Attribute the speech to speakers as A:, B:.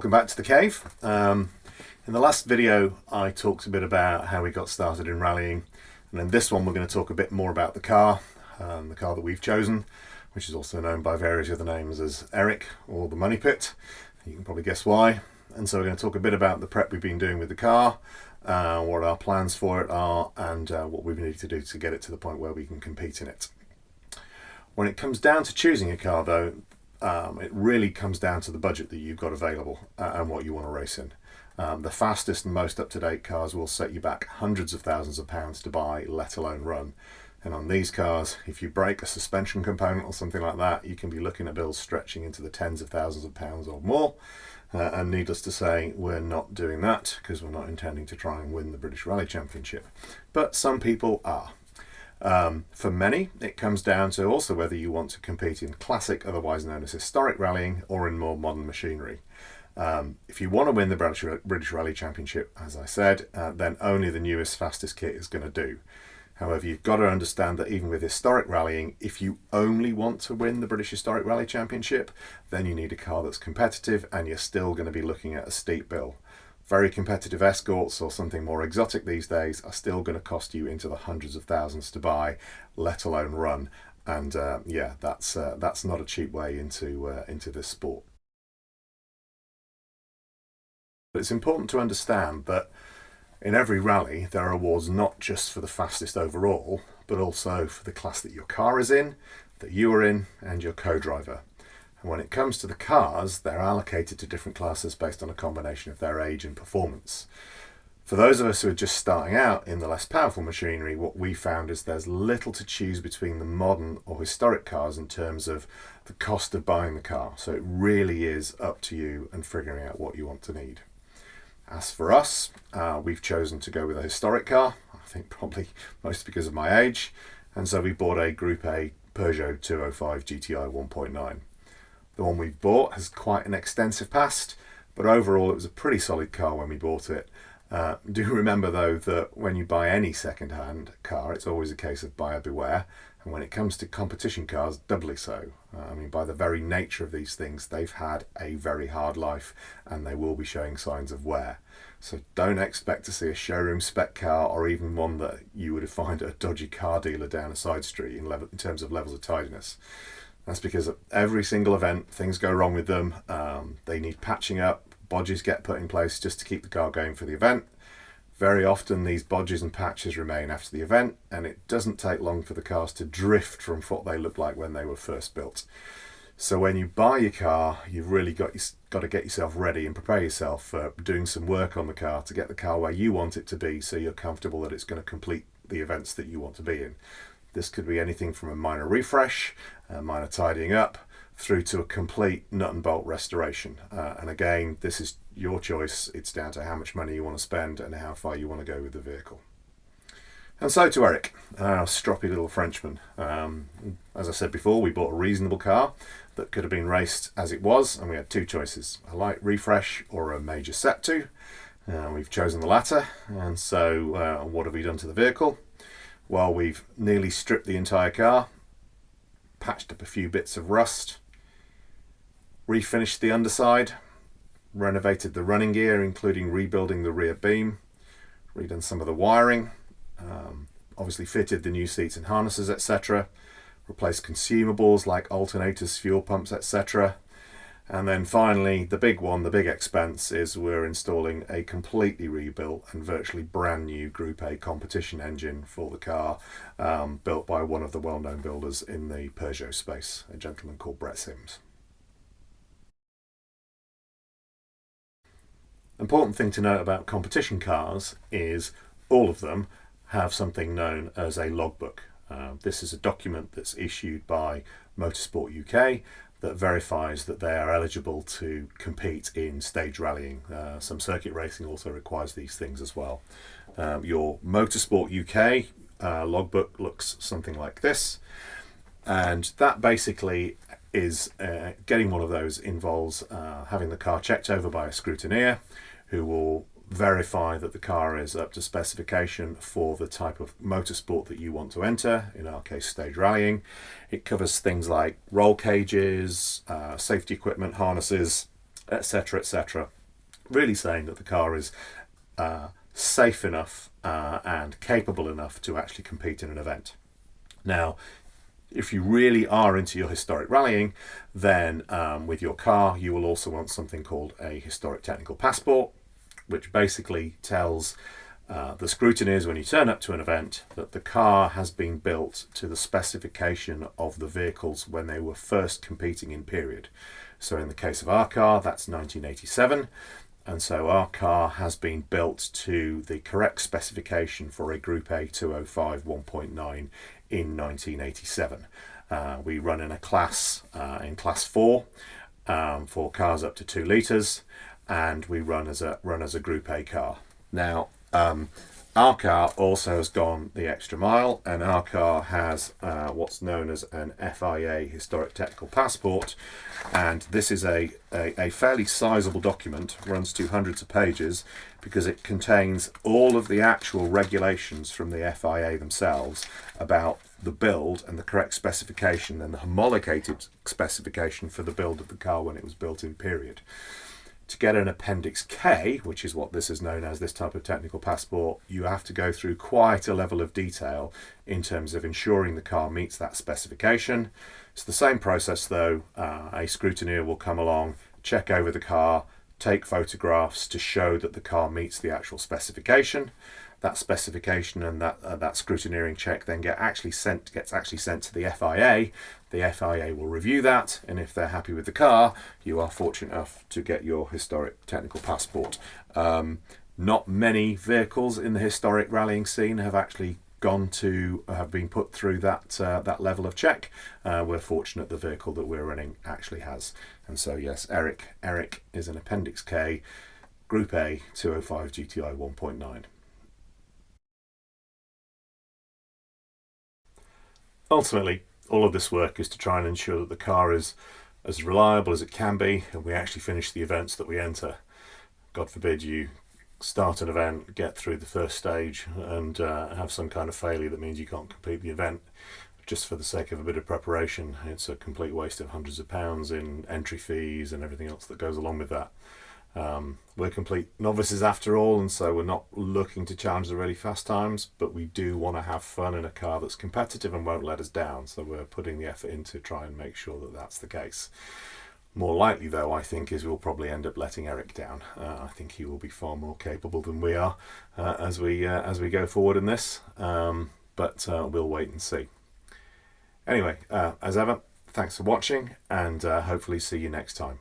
A: welcome back to the cave. In the last video I talked a bit about how we got started in rallying, and in this one we're going to talk a bit more about the car that we've chosen, which is also known by various other names as Eric or the Money Pit. You can probably guess why. And so we're going to talk a bit about the prep we've been doing with the car, what our plans for it are, and what we need to do to get it to the point where we can compete in it. When it comes down to choosing a car though, it really comes down to the budget that you've got available and what you want to race in. The fastest and most up-to-date cars will set you back hundreds of thousands of pounds to buy, let alone run. And on these cars, if you break a suspension component or something like that, you can be looking at bills stretching into the tens of thousands of pounds or more. And needless to say, we're not doing that because we're not intending to try and win the British Rally Championship. But some people are. For many, it comes down to also whether you want to compete in classic, otherwise known as historic rallying, or in more modern machinery. If you want to win the British Rally Championship, as I said, then only the newest, fastest kit is going to do. However, you've got to understand that even with historic rallying, if you only want to win the British Historic Rally Championship, then you need a car that's competitive, and you're still going to be looking at a steep bill. Very competitive Escorts or something more exotic these days are still going to cost you into the hundreds of thousands to buy, let alone run. And yeah, that's not a cheap way into this sport. But it's important to understand that in every rally there are awards not just for the fastest overall, but also for the class that your car is in, that you are in, and your co-driver. And when it comes to the cars, they're allocated to different classes based on a combination of their age and performance. For those of us who are just starting out in the less powerful machinery, what we found is there's little to choose between the modern or historic cars in terms of the cost of buying the car. So it really is up to you and figuring out what you want to need. As for us, we've chosen to go with a historic car, I think probably mostly because of my age, and so we bought a Group A Peugeot 205 GTI 1.9. The one we've bought has quite an extensive past, but overall it was a pretty solid car when we bought it. Do remember though that when you buy any second-hand car, it's always a case of buyer beware, and when it comes to competition cars, doubly so. I mean, by the very nature of these things, they've had a very hard life and they will be showing signs of wear. So don't expect to see a showroom spec car or even one that you would find at a dodgy car dealer down a side street in terms of levels of tidiness. That's because at every single event, things go wrong with them. They need patching up, bodges get put in place just to keep the car going for the event. Very often these bodges and patches remain after the event, and it doesn't take long for the cars to drift from what they looked like when they were first built. So when you buy your car, you've really got to get yourself ready and prepare yourself for doing some work on the car to get the car where you want it to be, so you're comfortable that it's going to complete the events that you want to be in. This could be anything from a minor refresh, a minor tidying up, through to a complete nut and bolt restoration. And again, this is your choice. It's down to how much money you want to spend and how far you want to go with the vehicle. And so to Eric, our stroppy little Frenchman. As I said before, we bought a reasonable car that could have been raced as it was, and we had two choices, a light refresh or a major set to. We've chosen the latter, and so what have we done to the vehicle? Well, we've nearly stripped the entire car, patched up a few bits of rust, refinished the underside, renovated the running gear, including rebuilding the rear beam, redone some of the wiring, obviously fitted the new seats and harnesses, etc., replaced consumables like alternators, fuel pumps, etc. And then finally, the big one, the big expense, is we're installing a completely rebuilt and virtually brand new Group A competition engine for the car, built by one of the well-known builders in the Peugeot space, a gentleman called Brett Sims. Important thing to note about competition cars is all of them have something known as a logbook. This is a document that's issued by Motorsport UK that verifies that they are eligible to compete in stage rallying. Some circuit racing also requires these things as well. Your Motorsport UK logbook looks something like this, and that basically is getting one of those involves having the car checked over by a scrutineer who will verify that the car is up to specification for the type of motorsport that you want to enter, in our case stage rallying. It covers things like roll cages, safety equipment, harnesses, etc., etc. really saying that the car is safe enough and capable enough to actually compete in an event. Now, if you really are into your historic rallying, then with your car you will also want something called a historic technical passport, which basically tells the scrutineers when you turn up to an event that the car has been built to the specification of the vehicles when they were first competing in period. So in the case of our car, that's 1987. And so our car has been built to the correct specification for a Group A 205 1.9 in 1987. We run in a class, in class 4, for cars up to 2 litres, and we run as a Group A car. Now, our car also has gone the extra mile, and our car has what's known as an FIA Historic Technical Passport, and this is a fairly sizable document, runs to hundreds of pages, because it contains all of the actual regulations from the FIA themselves about the build and the correct specification and the homologated specification for the build of the car when it was built in period. To get an Appendix K, which is what this is known as, this type of technical passport, you have to go through quite a level of detail in terms of ensuring the car meets that specification. It's the same process though. A scrutineer will come along, check over the car, take photographs to show that the car meets the actual specification. That specification and that scrutineering check then gets actually sent to the FIA. The FIA will review that, and if they're happy with the car, you are fortunate enough to get your historic technical passport. Not many vehicles in the historic rallying scene have actually have been put through that level of check. We're fortunate the vehicle that we're running actually has. And so yes, Eric is an Appendix K, Group A 205 GTI 1.9. Ultimately, all of this work is to try and ensure that the car is as reliable as it can be, and we actually finish the events that we enter. God forbid you start an event, get through the first stage, and have some kind of failure that means you can't complete the event just for the sake of a bit of preparation. It's a complete waste of hundreds of pounds in entry fees and everything else that goes along with that. We're complete novices after all, and so we're not looking to challenge the really fast times, but we do want to have fun in a car that's competitive and won't let us down, so we're putting the effort in to try and make sure that that's the case. More likely though, I think, is we'll probably end up letting Eric down. I think he will be far more capable than we are as we go forward in this, but we'll wait and see. Anyway, as ever, thanks for watching, and hopefully see you next time.